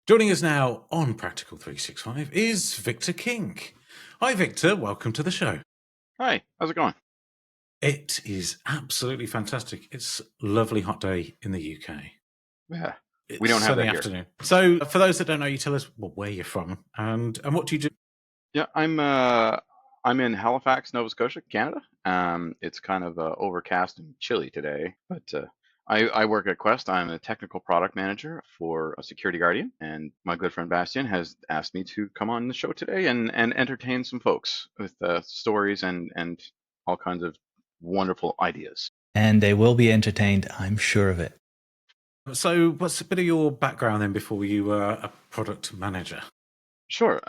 Joining us now on Practical 365 is Victor King. Hi, Victor. Welcome to the show. Hi, how's it going? It is absolutely fantastic. It's a lovely hot day in the UK. Yeah, It's we don't have sunny that here. afternoon. So, for those that don't know, you tell us where you're from and what do you do? Yeah, I'm in Halifax, Nova Scotia, Canada. It's kind of overcast and chilly today, but I work at Quest. I'm a technical product manager for a security guardian, and my good friend Bastian has asked me to come on the show today and entertain some folks with stories and all kinds of wonderful ideas. And they will be entertained, I'm sure of it. So, what's a bit of your background then before you were a product manager? Sure.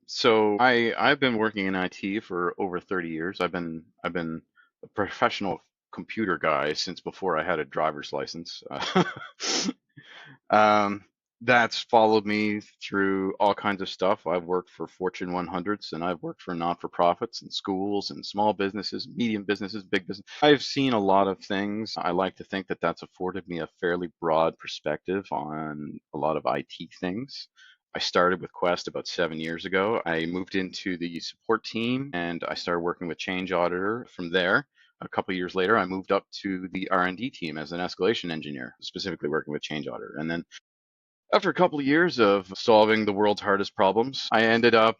So I've been working in IT for over 30 years. I've been a professional computer guy since before I had a driver's license. Um, that's followed me through all kinds of stuff. I've worked for Fortune 100s and I've worked for not-for-profits and schools and small businesses, medium businesses, big business. I've seen a lot of things. I like to think that that's afforded me a fairly broad perspective on a lot of IT things. I started with Quest about 7 years ago. I moved into the support team and I started working with Change Auditor. From there, a couple of years later, I moved up to the R&D team as an escalation engineer, specifically working with Change Auditor. And then after a couple of years of solving the world's hardest problems, I ended up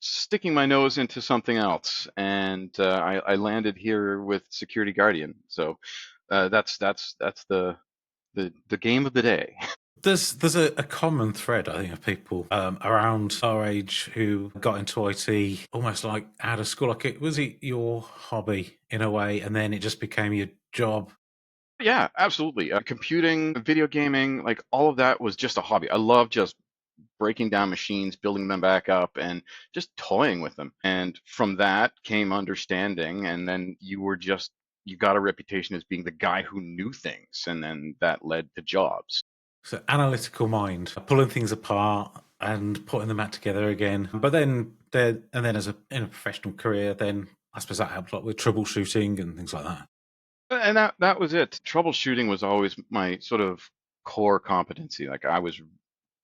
sticking my nose into something else, and I landed here with Security Guardian. So that's the game of the day. There's a common thread, I think, of people around our age who got into IT almost like out of school. Like, was it your hobby in a way, and then it just became your job? Yeah, absolutely. Computing, video gaming, like all of that was just a hobby. I love just breaking down machines, building them back up, and just toying with them. And from that came understanding, and then you got a reputation as being the guy who knew things, and then that led to jobs. So analytical mind, pulling things apart and putting them back together again. But then as in a professional career, then I suppose that helped a lot with troubleshooting and things like that. And that was it. Troubleshooting was always my sort of core competency.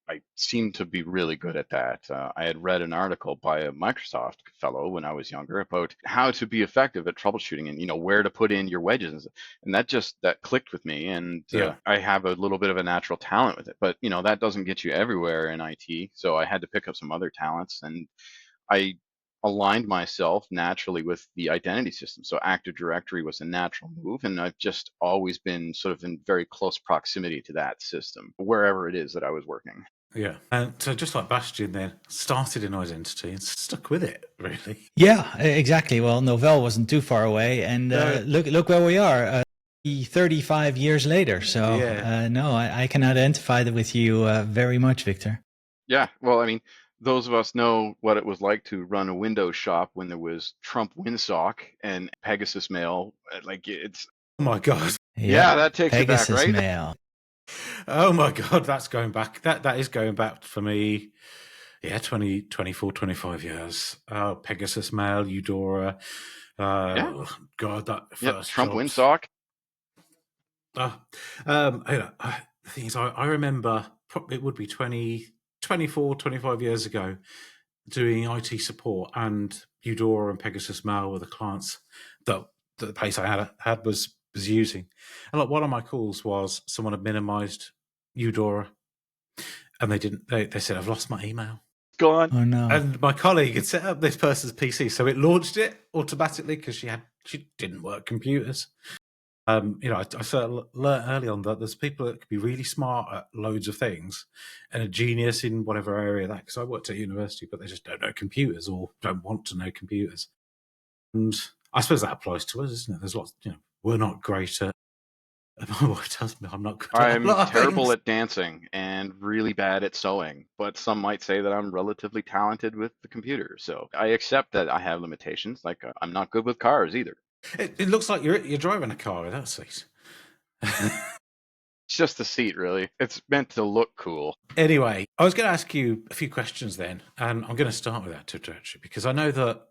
I seemed to be really good at that. I had read an article by a Microsoft fellow when I was younger about how to be effective at troubleshooting and where to put in your wedges, and that clicked with me. And Yeah. I have a little bit of a natural talent with it, but that doesn't get you everywhere in IT. So I had to pick up some other talents, and I aligned myself naturally with the identity system. So Active Directory was a natural move, and I've just always been sort of in very close proximity to that system, wherever it is that I was working. Yeah. And so just like Bastian then, started in identity and stuck with it, really. Yeah, exactly. Well, Novell wasn't too far away, and look where we are, 35 years later. So Yeah. no, I can identify with you very much, Victor. Yeah, well, I mean, those of us know what it was like to run a Windows shop when there was Trump Windsock and Pegasus Mail. Like it's, Oh my God. yeah, that takes you back, Pegasus right? Mail. Oh my God, that's going back. That is going back for me. Yeah, 20, 24, 25 years. Pegasus Mail, Eudora. Yeah, God, that yep, first Trump job. Windsock. The thing is, I remember it would be 24, 25 years ago doing IT support, and Eudora and Pegasus Mail were the clients that the place I had was using. And like one of my calls was someone had minimized Eudora, and they didn't. They said, "I've lost my email." Gone. Oh no. And my colleague had set up this person's PC, so it launched it automatically because she didn't work computers. I sort of learned early on that there's people that could be really smart at loads of things and a genius in whatever area that. Because I worked at university, but they just don't know computers or don't want to know computers. And I suppose that applies to us, isn't it? There's lots. We're not great at. My wife tells me I'm not good at a I'm lot of terrible things. at dancing and really bad at sewing, but some might say that I'm relatively talented with the computer. So I accept that I have limitations. Like I'm not good with cars either. It looks like you're driving a car in that seat. It's just the seat, really. It's meant to look cool. Anyway, I was going to ask you a few questions then, and I'm going to start with Active Directory because I know that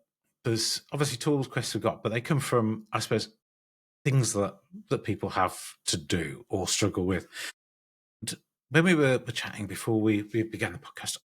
there's obviously tools Quest have got, but they come from, I suppose, things that people have to do or struggle with. And when we were chatting before we began the podcast,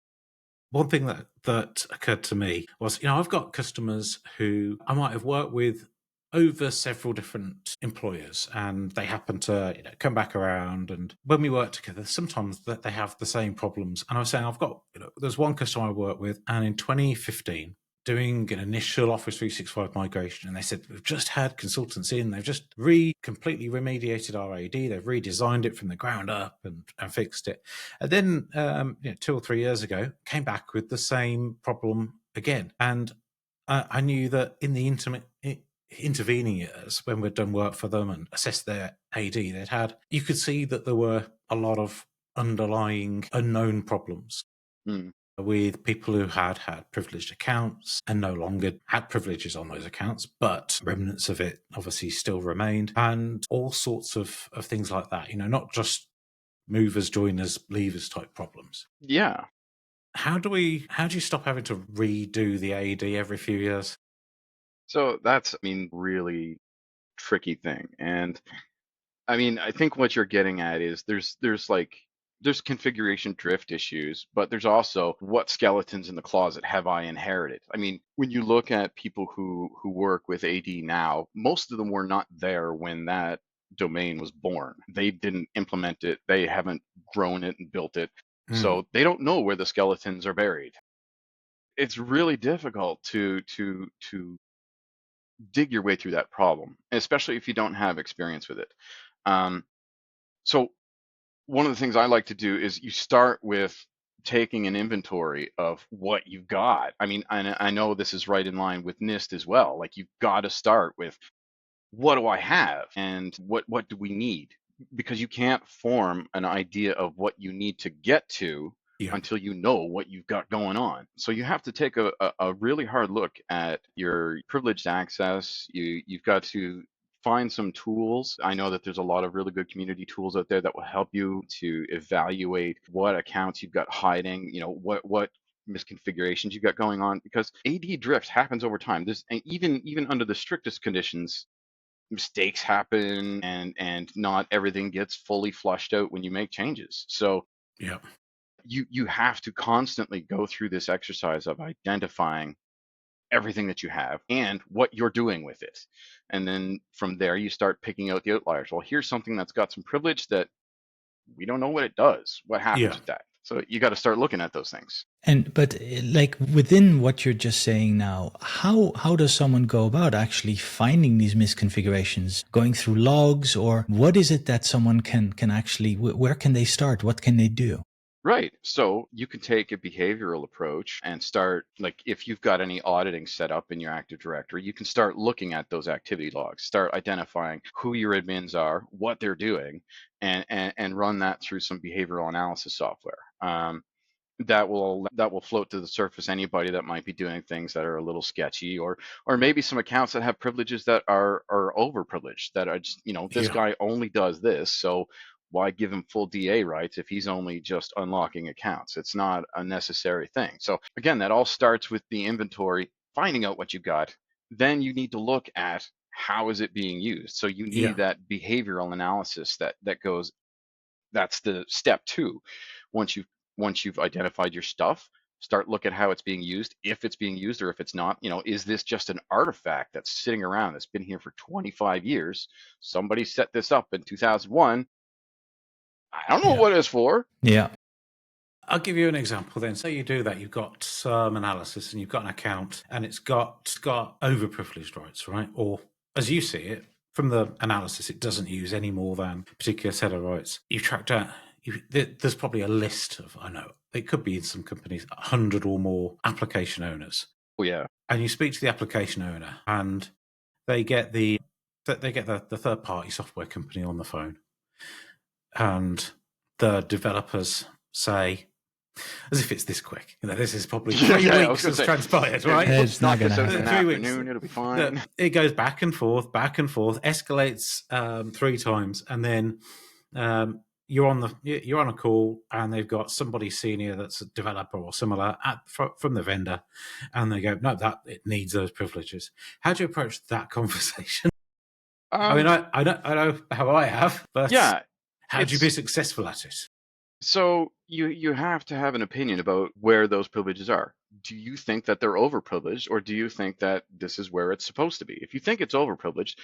one thing that occurred to me was, I've got customers who I might have worked with over several different employers, and they happen to come back around. And when we work together, sometimes that they have the same problems. And I was saying, I've got, there's one customer I work with, and in 2015, doing an initial Office 365 migration, and they said, we've just had consultants in, they've just completely remediated our AD, they've redesigned it from the ground up and fixed it. And then 2 or 3 years ago, came back with the same problem again. And I knew that in the intervening years, when we'd done work for them and assessed their AD they'd had, you could see that there were a lot of underlying unknown problems. With people who had privileged accounts and no longer had privileges on those accounts, but remnants of it obviously still remained, and all sorts of things like that, not just movers, joiners, leavers type problems. Yeah. How do you stop having to redo the AD every few years? So that's, really tricky thing. And I think what you're getting at is there's configuration drift issues, but there's also what skeletons in the closet have I inherited? When you look at people who work with AD now, most of them were not there when that domain was born. They didn't implement it. They haven't grown it and built it. So they don't know where the skeletons are buried. It's really difficult to dig your way through that problem, especially if you don't have experience with it. So one of the things I like to do is you start with taking an inventory of what you've got. I know this is right in line with NIST as well. Like, you've got to start with, what do I have and what do we need? Because you can't form an idea of what you need to get to until you know what you've got going on. So you have to take a really hard look at your privileged access. You've got to find some tools. I know that there's a lot of really good community tools out there that will help you to evaluate what accounts you've got hiding, what misconfigurations you've got going on, because AD drift happens over time. There's, and even under the strictest conditions, mistakes happen, and not everything gets fully flushed out when you make changes. So you have to constantly go through this exercise of identifying everything that you have and what you're doing with it. And then from there, you start picking out the outliers. Well, here's something that's got some privilege that we don't know what it does. What happens with that? So you got to start looking at those things. But like, within what you're just saying now, how does someone go about actually finding these misconfigurations? Going through logs, or what is it that someone can actually, where can they start? What can they do? Right. So you can take a behavioral approach and start, like, if you've got any auditing set up in your Active Directory, you can start looking at those activity logs, start identifying who your admins are, what they're doing, and run that through some behavioral analysis software. That will float to the surface anybody that might be doing things that are a little sketchy, or maybe some accounts that have privileges that are over privileged, that are just, this guy only does this, so why give him full DA rights if he's only just unlocking accounts? It's not a necessary thing. So again, that all starts with the inventory, finding out what you got. Then you need to look at how is it being used. So you need that behavioral analysis that goes. That's the step 2. Once you've identified your stuff, start look at how it's being used, if it's being used or if it's not. Is this just an artifact that's sitting around that's been here for 25 years? Somebody set this up in 2001. I don't know what it's for. Yeah. I'll give you an example then. Say you do that, you've got some analysis and you've got an account and it's got overprivileged rights, right? Or as you see it, from the analysis, it doesn't use any more than a particular set of rights. You've tracked out, there's probably a list of, I know, it could be in some companies, 100 or more application owners. Oh, yeah. And you speak to the application owner and they get the third-party software company on the phone. And the developers say, as if it's this quick, this is probably 3 weeks has transpired, right? It's not going to happen. 3 weeks. It'll be fine. It goes back and forth, escalates 3 times, and then you're on a call, and they've got somebody senior that's a developer or similar from the vendor, and they go, no, that it needs those privileges. How do you approach that conversation? I know how I have, but how do you be successful at it? So you have to have an opinion about where those privileges are. Do you think that they're overprivileged, or do you think that this is where it's supposed to be? If you think it's overprivileged,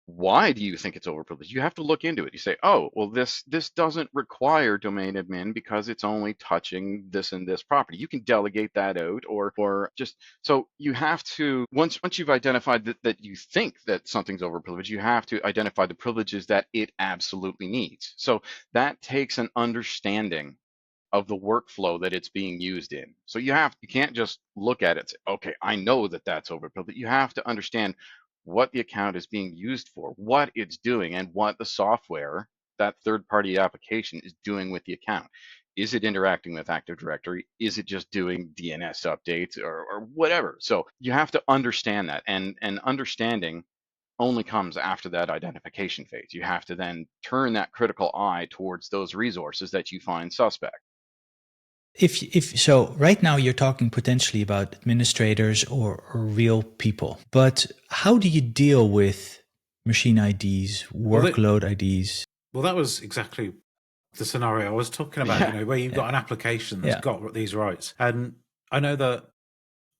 why do you think it's overprivileged? You have to look into it. You say, oh, well, this doesn't require domain admin because it's only touching this and this property. You can delegate that out, or just so you have to once you've identified that you think that something's overprivileged, you have to identify the privileges that it absolutely needs. So that takes an understanding of the workflow that it's being used in. So you can't just look at it and say, okay, I know that that's overprivileged. You have to understand what the account is being used for, what it's doing, and what the software, that third-party application, is doing with the account. Is it interacting with Active Directory? Is it just doing DNS updates or whatever? So you have to understand that, and understanding only comes after that identification phase. You have to then turn that critical eye towards those resources that you find suspect. If so, right now you're talking potentially about administrators or real people, but how do you deal with machine IDs, workload IDs? Well, that was exactly the scenario I was talking about, Yeah. where you've got an application that's got these rights. And I know that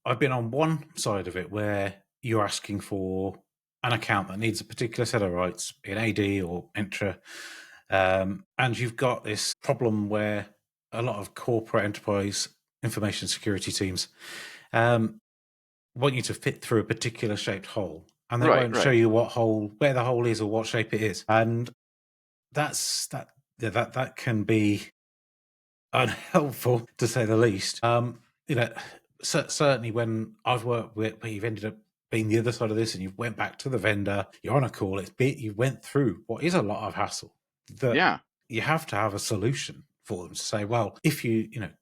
I've been on one side of it where you're asking for an account that needs a particular set of rights in AD or Entra. And you've got this problem where a lot of corporate enterprise information security teams want you to fit through a particular shaped hole. And they won't show you where the hole is or what shape it is. And that can be unhelpful, to say the least. Certainly when I've worked where you've ended up being the other side of this and you went back to the vendor, you're on a call, you went through what is a lot of hassle. You have to have a solution for them to say, well, if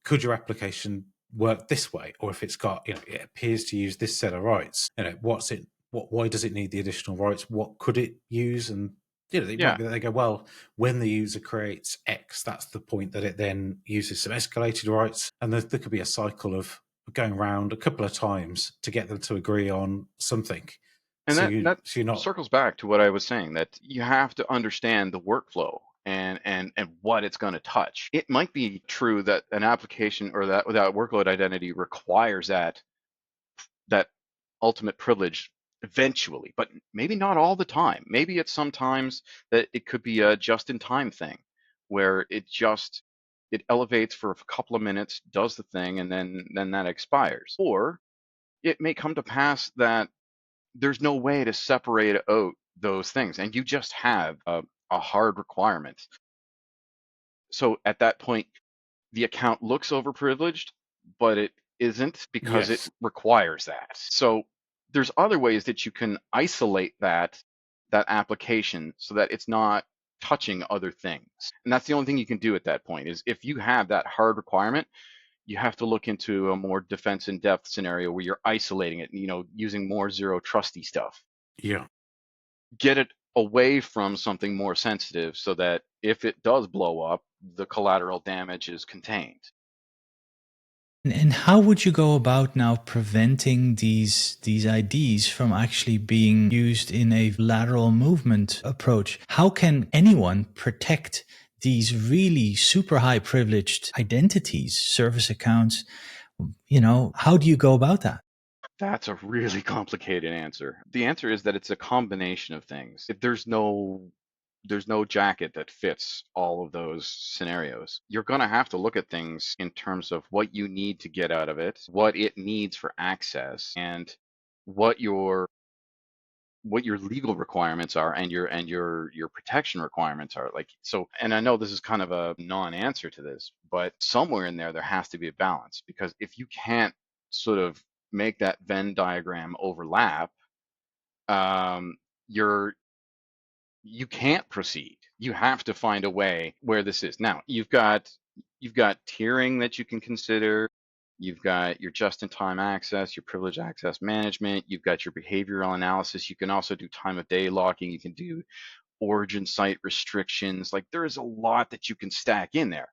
could your application work this way? Or if it's got, it appears to use this set of rights, why does it need the additional rights? What could it use? And might be that they go, well, when the user creates X, that's the point that it then uses some escalated rights. And there could be a cycle of going around a couple of times to get them to agree on something. And that circles back to what I was saying, that you have to understand the workflow and what it's going to touch. It might be true that an application or that workload identity requires that ultimate privilege eventually, but maybe not all the time. Maybe it's sometimes that it could be a just-in-time thing where it elevates for a couple of minutes, does the thing, and then that expires. Or it may come to pass that there's no way to separate out those things, and you just have a hard requirement. So at that point, the account looks overprivileged, but it isn't because it requires that. So there's other ways that you can isolate that application so that it's not touching other things. And that's the only thing you can do at that point, is if you have that hard requirement, you have to look into a more defense in depth scenario where you're isolating it, using more zero trusty stuff. Yeah. Get it away from something more sensitive so that if it does blow up, the collateral damage is contained. And how would you go about now preventing these IDs from actually being used in a lateral movement approach? How can anyone protect these really super high privileged identities, service accounts? How do you go about that? That's a really complicated answer. The answer is that it's a combination of things. If there's no jacket that fits all of those scenarios. You're going to have to look at things in terms of what you need to get out of it, what it needs for access, and what your legal requirements are and your protection requirements are. And I know this is kind of a non-answer to this, but somewhere in there has to be a balance, because if you can't sort of make that Venn diagram overlap, you can't proceed. You have to find a way where this is. Now, you've got tiering that you can consider. You've got your just-in-time access, your privileged access management. You've got your behavioral analysis. You can also do time of day locking. You can do origin site restrictions. There is a lot that you can stack in there.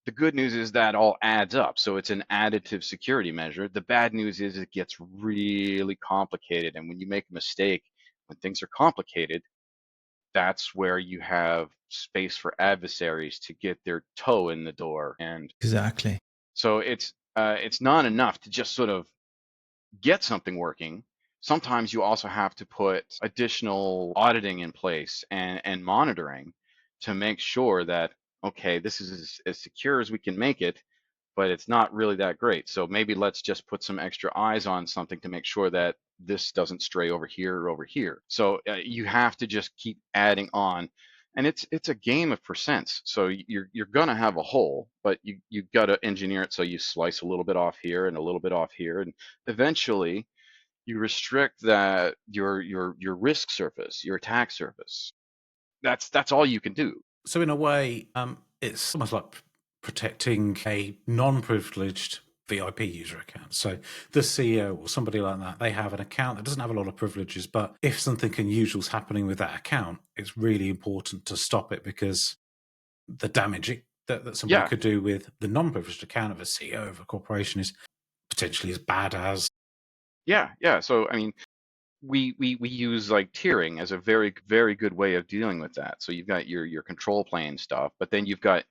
The good news is that all adds up. So it's an additive security measure. The bad news is it gets really complicated. And when you make a mistake, when things are complicated, that's where you have space for adversaries to get their toe in the door. And Exactly. so it's not enough to just sort of get something working. Sometimes you also have to put additional auditing in place and monitoring to make sure that, okay, this is as secure as we can make it, but it's not really that great. So maybe let's just put some extra eyes on something to make sure that this doesn't stray over here or over here. So you have to just keep adding on. And it's a game of percents. So you're gonna have a hole, but you gotta engineer it so you slice a little bit off here and a little bit off here, and eventually you restrict that your risk surface, your attack surface. That's all you can do. So in a way, it's almost like protecting a non-privileged VIP user account. So the CEO or somebody like that, they have an account that doesn't have a lot of privileges, but if something unusual is happening with that account, it's really important to stop it, because the damage that somebody could do with the non-privileged account of a CEO of a corporation is potentially as bad as. Yeah. So I mean, we use like tiering as a very, very good way of dealing with that. So you've got your control plane stuff, but then you've got,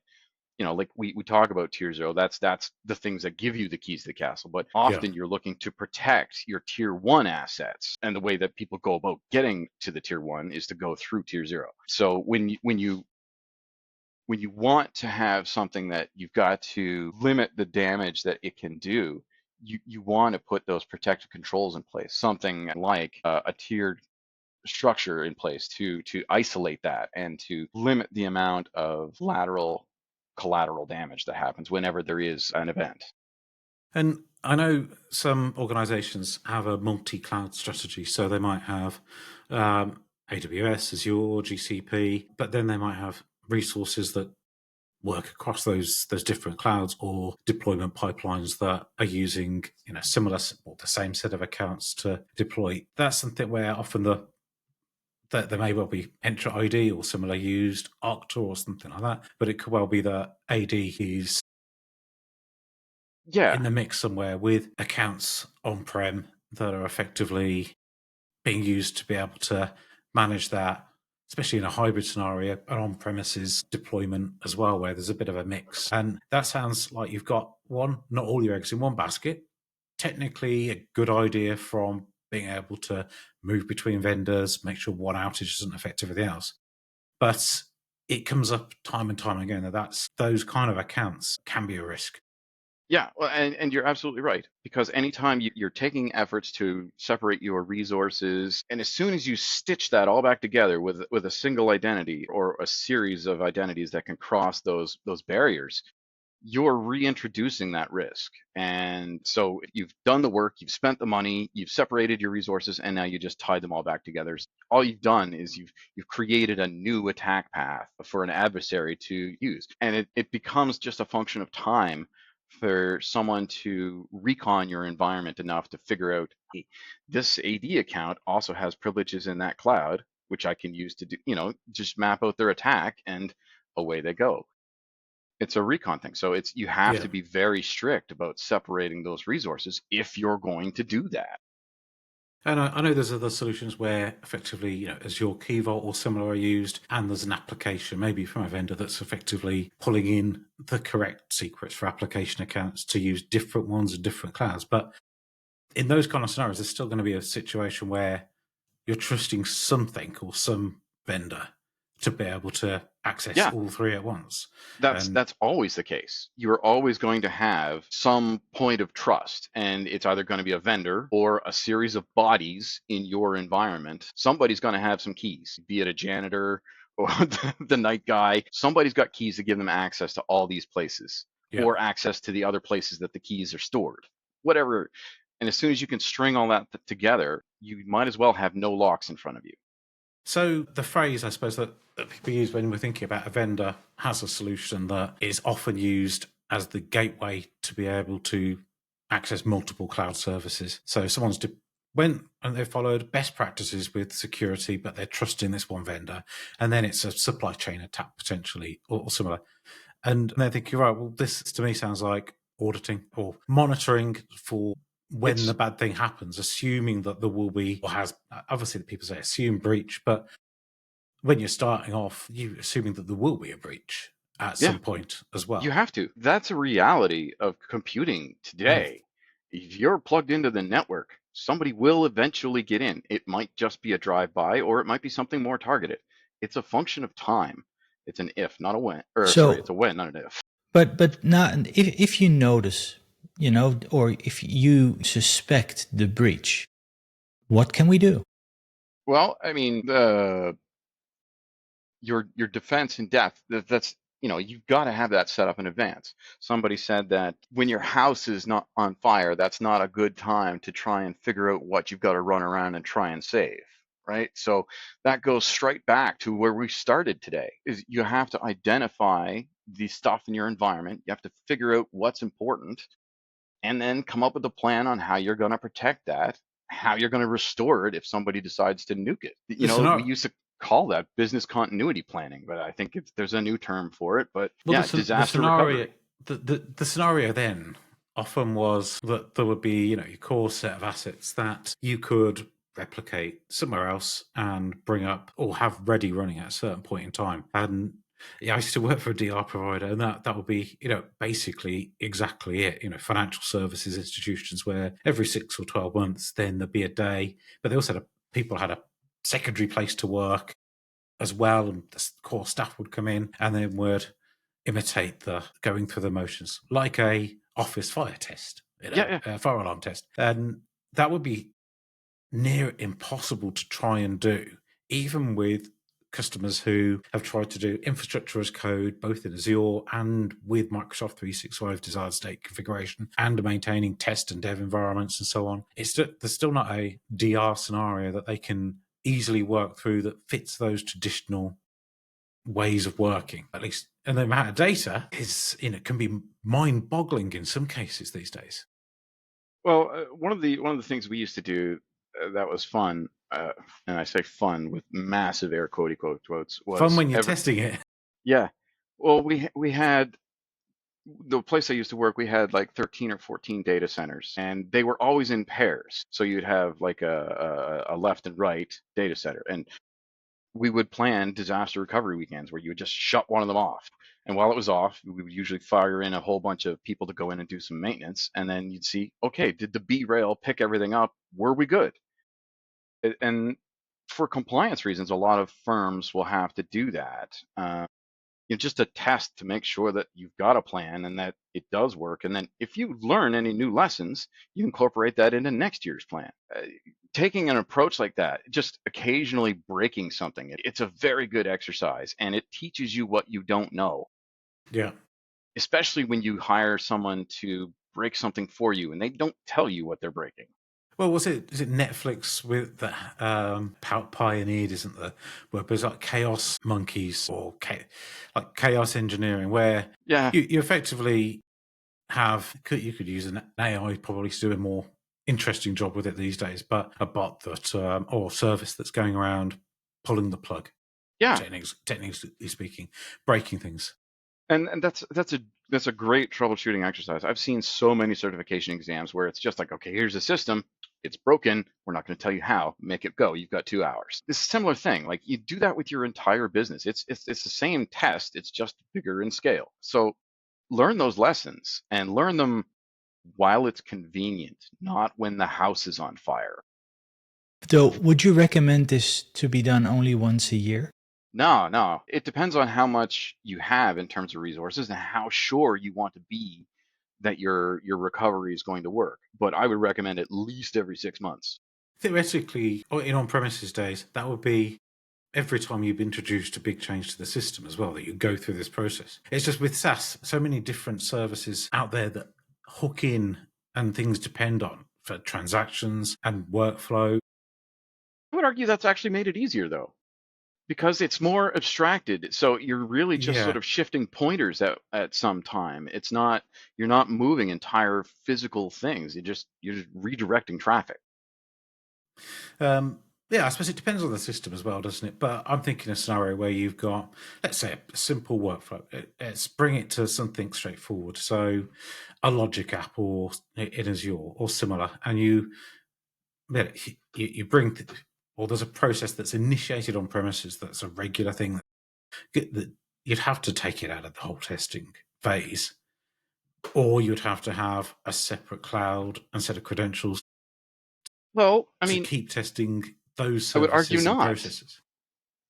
like we talk about tier 0, that's the things that give you the keys to the castle. But often you're looking to protect your tier 1 assets, and the way that people go about getting to the tier 1 is to go through tier 0. So when you want to have something that you've got to limit the damage that it can do, you want to put those protective controls in place, something like a tiered structure in place to isolate that and to limit the amount of lateral collateral damage that happens whenever there is an event. And I know some organizations have a multi-cloud strategy, so they might have AWS, Azure, GCP, but then they might have resources that work across those different clouds, or deployment pipelines that are using similar or the same set of accounts to deploy. That's something where often that there may well be Entra ID or similar used, Okta or something like that, but it could well be that AD is in the mix somewhere with accounts on-prem that are effectively being used to be able to manage that, especially in a hybrid scenario, an on-premises deployment as well, where there's a bit of a mix. And that sounds like you've got not all your eggs in one basket. Technically a good idea from being able to move between vendors, make sure one outage doesn't affect everything else. But it comes up time and time again that those kind of accounts can be a risk. Yeah, well, and you're absolutely right, because anytime you're taking efforts to separate your resources, and as soon as you stitch that all back together with a single identity or a series of identities that can cross those barriers, you're reintroducing that risk. And so you've done the work, you've spent the money, you've separated your resources, and now you just tied them all back together. All you've done is you've created a new attack path for an adversary to use. And it becomes just a function of time for someone to recon your environment enough to figure out, hey, this AD account also has privileges in that cloud, which I can use to do, just map out their attack, and away they go. It's a recon thing. So you have to be very strict about separating those resources if you're going to do that. And I know there's other solutions where effectively, Azure Key Vault or similar are used, and there's an application maybe from a vendor that's effectively pulling in the correct secrets for application accounts to use different ones in different clouds. But in those kind of scenarios, there's still going to be a situation where you're trusting something or some vendor to be able to access all three at once. That's always the case. You're always going to have some point of trust, and it's either going to be a vendor or a series of bodies in your environment. Somebody's going to have some keys, be it a janitor or the night guy. Somebody's got keys to give them access to all these places, or access to the other places that the keys are stored, whatever. And as soon as you can string all that together, you might as well have no locks in front of you. So the phrase, I suppose, that people use when we're thinking about a vendor has a solution that is often used as the gateway to be able to access multiple cloud services. So someone's went and they followed best practices with security, but they're trusting this one vendor, and then it's a supply chain attack potentially or similar. And they're thinking, right, well, this to me sounds like auditing or monitoring for when the bad thing happens, assuming that there will be, or has, obviously the people say assume breach, but when you're starting off, you're assuming that there will be a breach at Yeah. some point as well. You have to. That's a reality of computing today. If you're plugged into the network, somebody will eventually get in. It might just be a drive-by, or it might be something more targeted. It's a function of time. It's an if, not a when. Or sorry, it's a when, not an if. But now, if you notice, or if you suspect the breach, what can we do? Well, I mean, your defense in depth, that's, you've got to have that set up in advance. Somebody said that when your house is not on fire, that's not a good time to try and figure out what you've got to run around and try and save, right? So that goes straight back to where we started today, is you have to identify the stuff in your environment. You have to figure out what's important and then come up with a plan on how you're going to protect that, how you're going to restore it if somebody decides to nuke it. We used to call that business continuity planning, but I think there's a new term for it. But disaster recovery. The scenario then often was that there would be, your core set of assets that you could replicate somewhere else and bring up or have ready running at a certain point in time. And I used to work for a DR provider, and that would be, basically exactly it. Financial services institutions where every 6 or 12 months, then there'd be a day, but they also people had a secondary place to work as well, and the core staff would come in and then would imitate the going through the motions like a office fire test, a fire alarm test, and that would be near impossible to try and do, even with customers who have tried to do infrastructure as code, both in Azure and with Microsoft 365 desired state configuration, and maintaining test and dev environments and so on. There's still not a DR scenario that they can easily work through that fits those traditional ways of working, at least. And the amount of data is, can be mind-boggling in some cases these days. Well, one of the things we used to do that was fun, and I say fun with massive air quote quotes, was fun when you're testing it. Yeah. Well, we had the place I used to work, we had like 13 or 14 data centers, and they were always in pairs. So you'd have like a left and right data center, and we would plan disaster recovery weekends where you would just shut one of them off. And while it was off, we would usually fire in a whole bunch of people to go in and do some maintenance. And then you'd see, okay, did the B rail pick everything up? Were we good? And for compliance reasons, a lot of firms will have to do that. Just a test to make sure that you've got a plan and that it does work. And then if you learn any new lessons, you incorporate that into next year's plan. Taking an approach like that, just occasionally breaking something, it's a very good exercise, and it teaches you what you don't know. Yeah. Especially when you hire someone to break something for you and they don't tell you what they're breaking. Well, is it Netflix with that pioneered, isn't there? Where there's like chaos monkeys or like chaos engineering, where you effectively you could use an AI probably to do a more interesting job with it these days, but a bot that or service that's going around pulling the plug. Yeah, technically speaking, breaking things. And that's a great troubleshooting exercise. I've seen so many certification exams where it's just like, okay, here's a system, it's broken, we're not going to tell you how, make it go. You've got 2 hours. It's a similar thing. Like you do that with your entire business. It's the same test, it's just bigger in scale. So learn those lessons and learn them while it's convenient, not when the house is on fire. So would you recommend this to be done only once a year? No. It depends on how much you have in terms of resources and how sure you want to be that your recovery is going to work. But I would recommend at least every 6 months. Theoretically, in on-premises days, that would be every time you've introduced a big change to the system as well, that you go through this process. It's just with SaaS, so many different services out there that hook in and things depend on for transactions and workflow. I would argue that's actually made it easier, though, because it's more abstracted. So you're really just sort of shifting pointers at some time. You're not moving entire physical things. You're just redirecting traffic. I suppose it depends on the system as well, doesn't it? But I'm thinking a scenario where you've got, let's say, a simple workflow. Let's bring it to something straightforward. So a Logic app or in Azure or similar, and you bring or there's a process that's initiated on premises that's a regular thing that you'd have to take it out of the whole testing phase, or you'd have to have a separate cloud and set of credentials Well, I to mean, keep testing those I would argue services and not. processes.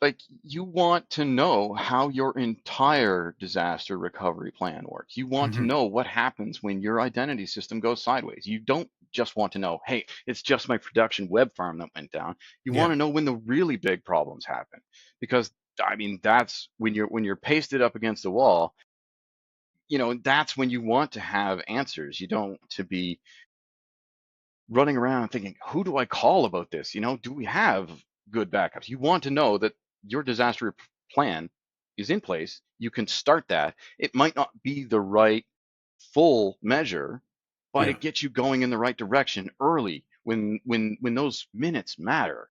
Like, you want to know how your entire disaster recovery plan works. You want to know what happens when your identity system goes sideways. You don't just want to know, hey, it's just my production web farm that went down. You want to know when the really big problems happen, because I mean, that's when you're pasted up against the wall. That's when you want to have answers. You don't want to be running around thinking, who do I call about this? Do we have good backups? You want to know that your disaster plan is in place. You can start that. It might not be the right full measure, but it gets you going in the right direction early when those minutes matter.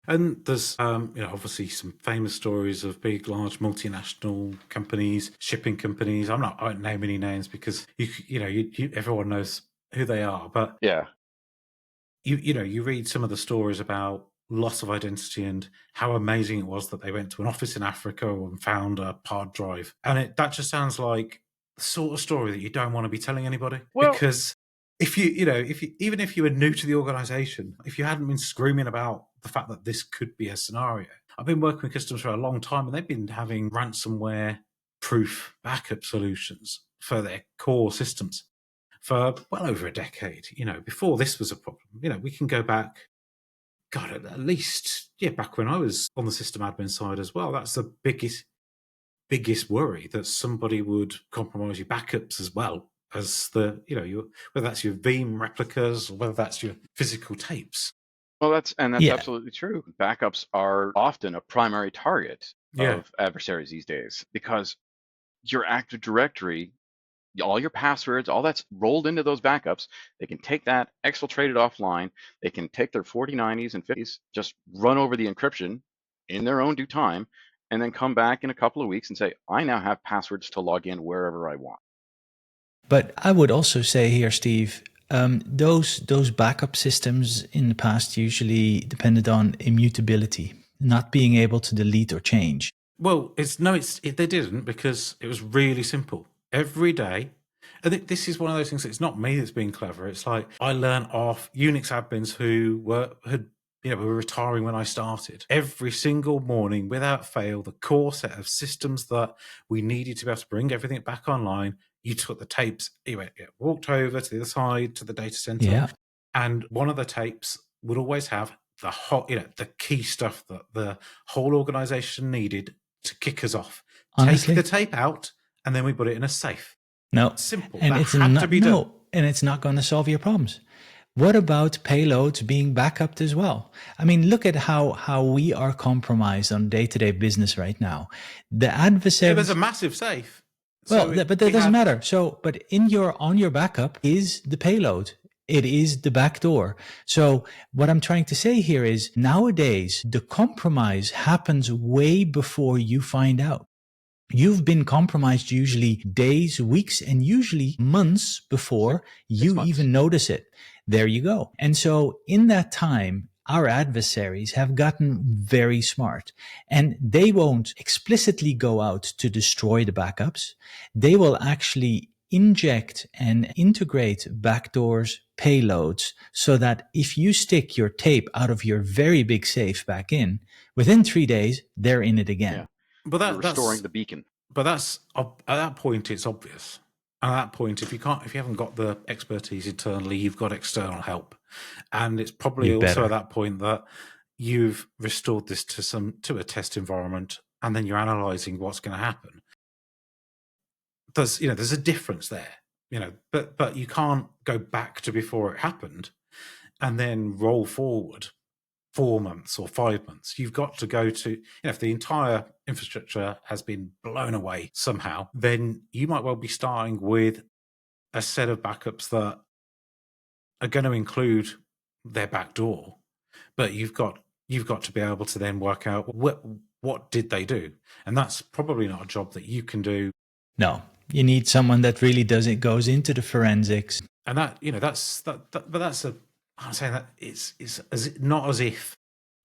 And there's, obviously some famous stories of big, large multinational companies, shipping companies. I won't name any names because everyone knows who they are. But yeah, you read some of the stories about loss of identity and how amazing it was that they went to an office in Africa and found a hard drive, and that just sounds like the sort of story that you don't want to be telling anybody. Well, because if even if you were new to the organization, if you hadn't been screaming about the fact that this could be a scenario. I've been working with customers for a long time, and they've been having ransomware proof backup solutions for their core systems for well over a decade. Before this was a problem. We can go back, God, at least back when I was on the system admin side as well. That's the biggest worry, that somebody would compromise your backups as well as whether that's your Veeam replicas or whether that's your physical tapes. Well, that's absolutely true. Backups are often a primary target of adversaries these days, because your Active Directory, all your passwords, all that's rolled into those backups. They can take that, exfiltrate it offline. They can take their 4090s and 50s, just run over the encryption in their own due time, and then come back in a couple of weeks and say, I now have passwords to log in wherever I want. But I would also say here, Steve, those backup systems in the past usually depended on immutability, not being able to delete or change. Well, they didn't, because it was really simple. Every day, and this is one of those things. It's not me that's being clever. It's like I learned off Unix admins who were retiring when I started. Every single morning, without fail, the core set of systems that we needed to be able to bring everything back online. You took the tapes, walked over to the other side to the data center, and one of the tapes would always have the key stuff that the whole organization needed to kick us off. Honestly, take the tape out, and then we put it in a safe. No, simple. And that it's had not to be done. and it's not going to solve your problems. What about payloads being backed as well? I mean, look at how we are compromised on day-to-day business right now. The adversary. There's a massive safe. Well, but that doesn't matter. So, but on your backup is the payload. It is the backdoor. So what I'm trying to say here is, nowadays, the compromise happens way before you find out. You've been compromised usually days, weeks, and usually months before you even notice it. There you go. And so in that time, our adversaries have gotten very smart, and they won't explicitly go out to destroy the backups. They will actually inject and integrate backdoors, payloads, so that if you stick your tape out of your very big safe back in, within 3 days, they're in it again. Yeah. But that's restoring the beacon. But that's at that point, it's obvious. At that point, if you haven't got the expertise internally, you've got external help, and it's probably also at that point that you've restored this to a test environment, and then you're analyzing what's going to happen. There's a difference there, but you can't go back to before it happened and then roll forward 4 months or 5 months. You've got to go to, if the entire infrastructure has been blown away somehow, then you might well be starting with a set of backups that are going to include their backdoor, but you've got to be able to then work out what did they do, and that's probably not a job that you can do. No, you need someone that really goes into the forensics, and that but I'm saying that it's not as if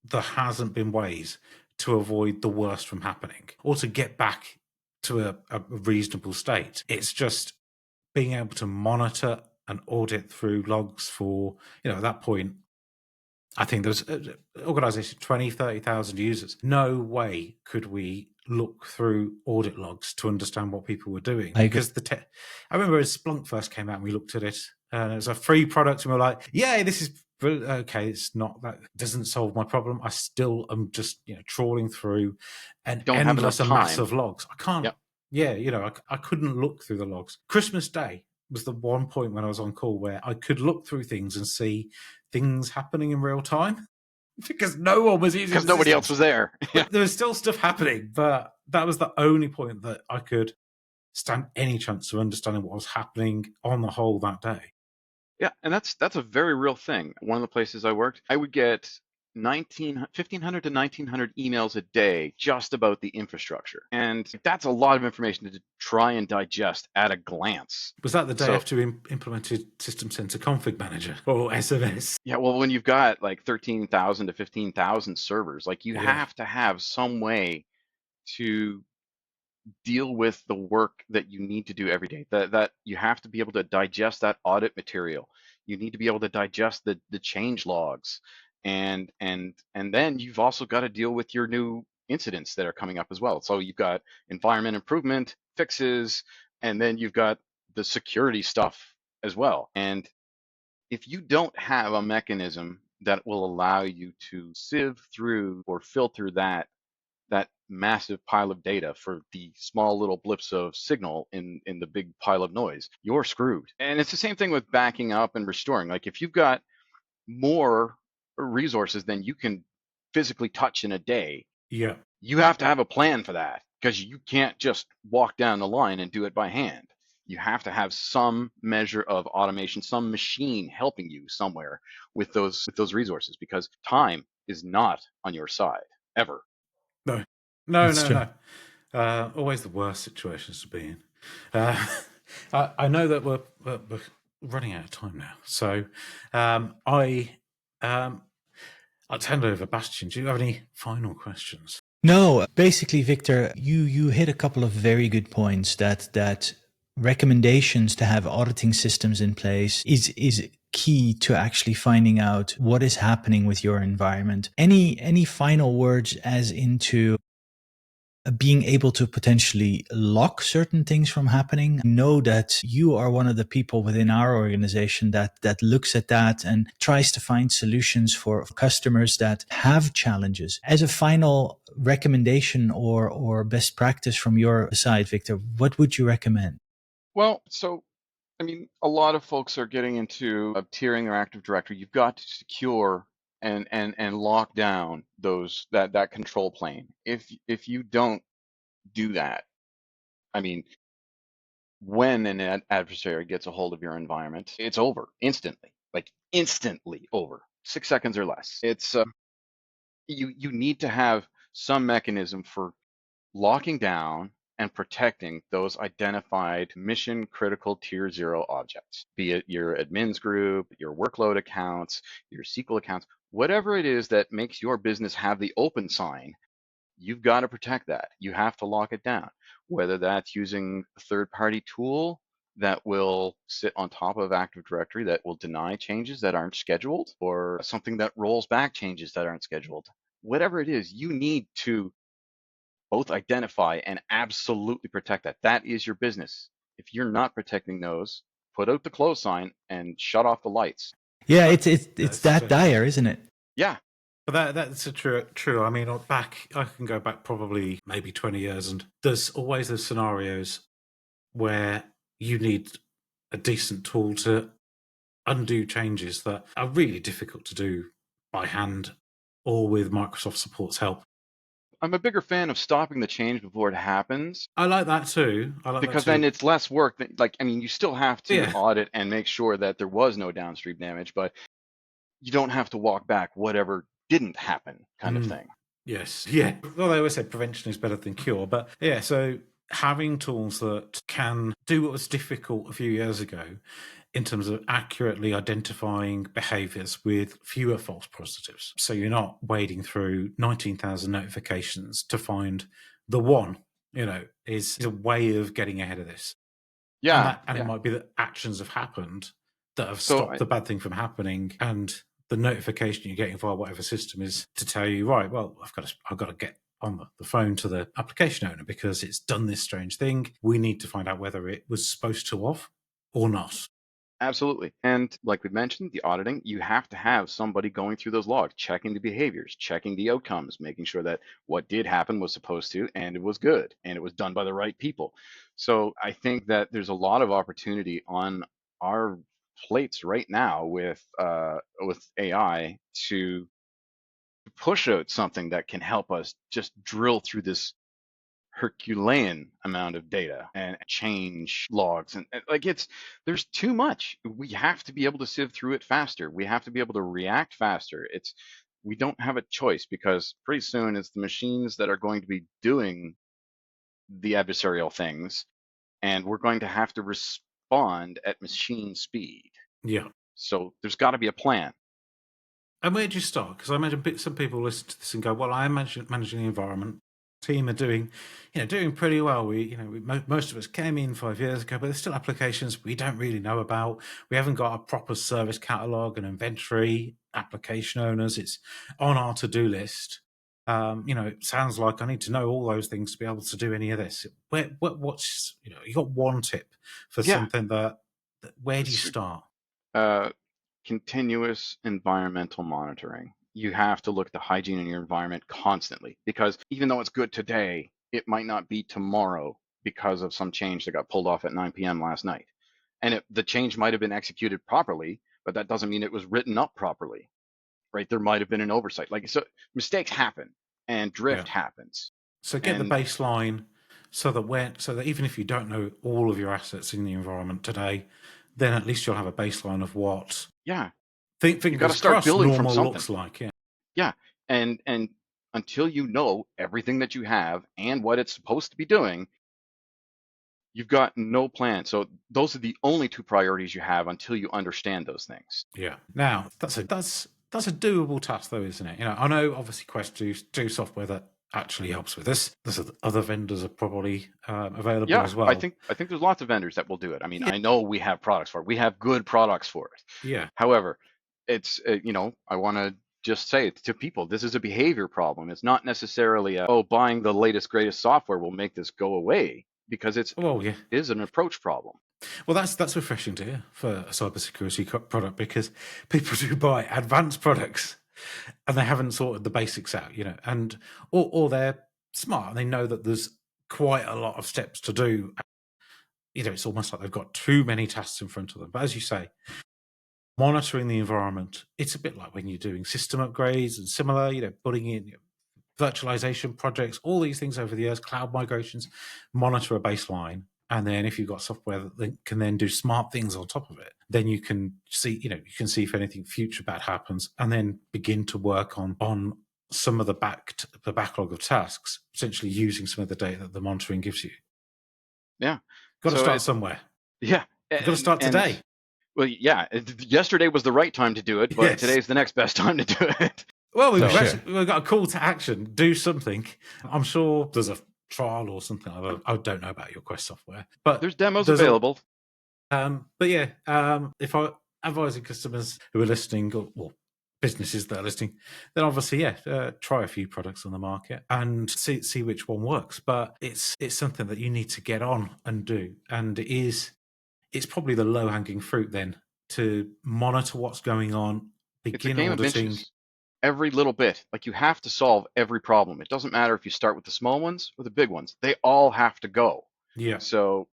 there hasn't been ways to avoid the worst from happening or to get back to a reasonable state. It's just being able to monitor and audit through logs for, at that point, I think there's an organization, 20, 30,000 users. No way could we look through audit logs to understand what people were doing. Because I remember as Splunk first came out and we looked at it, and it was a free product, and we were like, yay, this is brilliant. Okay, it's not, that doesn't solve my problem. I still am just trawling through an endless amass of logs. I can't, I couldn't look through the logs. Christmas Day was the one point when I was on call where I could look through things and see things happening in real time because no one was using, because nobody else was there. There was still stuff happening, but that was the only point that I could stand any chance of understanding what was happening on the whole that day. Yeah, and that's a very real thing. One of the places I worked, I would get 1,500 to 1,900 emails a day just about the infrastructure. And that's a lot of information to try and digest at a glance. Was that the day after you implemented System Center Config Manager or SMS? Yeah, well, when you've got like 13,000 to 15,000 servers, like you have to have some way to deal with the work that you need to do every day, that you have to be able to digest that audit material. You need to be able to digest the change logs. And then you've also got to deal with your new incidents that are coming up as well. So you've got environment improvement, fixes, and then you've got the security stuff as well. And if you don't have a mechanism that will allow you to sieve through or filter that massive pile of data for the small little blips of signal in the big pile of noise, you're screwed. And it's the same thing with backing up and restoring. Like if you've got more resources than you can physically touch in a day, you have to have a plan for that, because you can't just walk down the line and do it by hand. You have to have some measure of automation, some machine helping you somewhere with those resources, because time is not on your side ever. No. Always the worst situations to be in. I know that we're running out of time now, so I'll hand over. Bastian, do you have any final questions? No, basically, Victor, you hit a couple of very good points. That recommendations to have auditing systems in place is key to actually finding out what is happening with your environment. Any final words as into being able to potentially lock certain things from happening? Know that you are one of the people within our organization that looks at that and tries to find solutions for customers that have challenges. As a final recommendation or best practice from your side, Victor, what would you recommend? Well, so I mean, a lot of folks are getting into tiering their Active Directory. You've got to secure and lock down that control plane. If you don't do that, I mean, when an adversary gets a hold of your environment, it's over instantly, like instantly over, 6 seconds or less. It's you need to have some mechanism for locking down and protecting those identified mission critical tier 0 objects, be it your admins group, your workload accounts, your SQL accounts, whatever it is that makes your business have the open sign. You've got to protect that. You have to lock it down, whether that's using a third-party tool that will sit on top of Active Directory that will deny changes that aren't scheduled, or something that rolls back changes that aren't scheduled. Whatever it is, you need to both identify and absolutely protect that. That is your business. If you're not protecting those, put out the close sign and shut off the lights. Yeah, it's that dire, isn't it? Yeah. But that's true. I mean, I can go back probably maybe 20 years, and there's always those scenarios where you need a decent tool to undo changes that are really difficult to do by hand or with Microsoft support's help. I'm a bigger fan of stopping the change before it happens. I like that too. Because then it's less work. You still have to audit and make sure that there was no downstream damage, but you don't have to walk back whatever didn't happen kind of thing. Yes. Yeah. Well, they always say prevention is better than cure. But so having tools that can do what was difficult a few years ago in terms of accurately identifying behaviors with fewer false positives. So you're not wading through 19,000 notifications to find the one, is a way of getting ahead of this. Yeah. And it might be that actions have happened that have So stopped the bad thing from happening, and the notification you're getting via whatever system is to tell you, right, well, I've got to get on the phone to the application owner because it's done this strange thing. We need to find out whether it was supposed to have or not. Absolutely. And like we mentioned, the auditing, you have to have somebody going through those logs, checking the behaviors, checking the outcomes, making sure that what did happen was supposed to, and it was good, and it was done by the right people. So I think that there's a lot of opportunity on our plates right now with AI to push out something that can help us just drill through this Herculean amount of data and change logs and like there's too much. We have to be able to sieve through it faster. We have to be able to react faster. We don't have a choice because pretty soon it's the machines that are going to be doing the adversarial things, and we're going to have to respond at machine speed. Yeah. So there's got to be a plan. And where do you start? Because I imagine some people listen to this and go, "Well, I'm managing the environment. Team are doing pretty well. Most of us came in 5 years ago, but there's still applications we don't really know about. We haven't got a proper service catalog and inventory. Application owners, it's on our to-do list. It sounds like I need to know all those things to be able to do any of this. What's you got one tip for something that where do you start? Continuous environmental monitoring. You have to look at the hygiene in your environment constantly, because even though it's good today, it might not be tomorrow because of some change that got pulled off at 9 p.m. last night. And the change might have been executed properly, but that doesn't mean it was written up properly, right? There might have been an oversight. So mistakes happen and drift happens. So get the baseline so that even if you don't know all of your assets in the environment today, then at least you'll have a baseline of what you got to start building from something. Looks like. And until you know everything that you have and what it's supposed to be doing, you've got no plan. So those are the only two priorities you have until you understand those things. Yeah. Now that's a doable task, though, isn't it? I know obviously Quest do software that actually helps with this. There's other vendors are probably available as well. I think there's lots of vendors that will do it. I mean, I know we have products for it. We have good products for it. Yeah. However, it's I want to just say to people, this is a behavior problem. It's not necessarily buying the latest greatest software will make this go away, because it is an approach problem. Well, that's refreshing to hear for a cybersecurity product, because people do buy advanced products and they haven't sorted the basics out, and or they're smart and they know that there's quite a lot of steps to do. It's almost like they've got too many tasks in front of them. But as you say, monitoring the environment, it's a bit like when you're doing system upgrades and similar, putting in virtualization projects, all these things over the years, cloud migrations, monitor a baseline. And then if you've got software that can then do smart things on top of it, then you can see, if anything future bad happens, and then begin to work on some of the backlog of tasks, essentially using some of the data that the monitoring gives you. Yeah. Got to start somewhere. Yeah. You've got to start today. Well, yeah. Yesterday was the right time to do it, but today's the next best time to do it. Well, we've got a call to action. Do something. I'm sure there's a trial or something like that. I don't know about your Quest software, but there's demos available. If I'm advising customers who are listening, or businesses that are listening, then obviously, try a few products on the market and see which one works. But it's something that you need to get on and do, and it's probably the low hanging fruit then to monitor what's going on. Begin auditing. Every little bit. Like, you have to solve every problem. It doesn't matter if you start with the small ones or the big ones. They all have to go. Yeah. So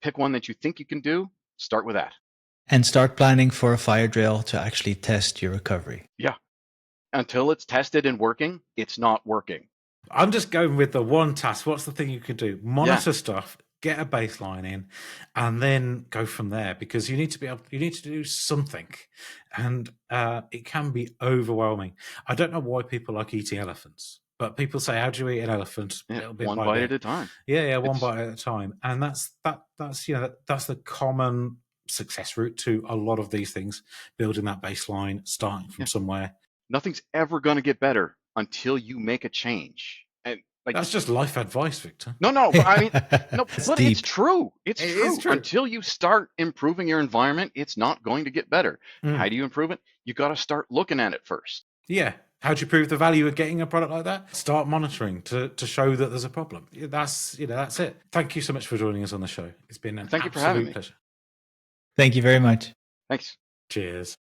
pick one that you think you can do, start with that. And start planning for a fire drill to actually test your recovery. Yeah. Until it's tested and working, it's not working. I'm just going with the one task. What's the thing you can do? Monitor stuff, get a baseline in, and then go from there, because you need to do something, and it can be overwhelming. I don't know why people like eating elephants, but people say, how do you eat an elephant? One bite at a time. One bite at a time. And that's the common success route to a lot of these things, building that baseline, starting from somewhere. Nothing's ever going to get better until you make a change. And like, that's just life advice, Victor. No, but I mean, no, That's but deep. it's true. It's It true. is true. Until you start improving your environment, it's not going to get better. Mm. How do you improve it? You got to start looking at it first. Yeah. How do you prove the value of getting a product like that? Start monitoring to show that there's a problem. That's it. Thank you so much for joining us on the show. It's been an Thank you for having absolute me. pleasure. Thank you very much. Thanks. Cheers.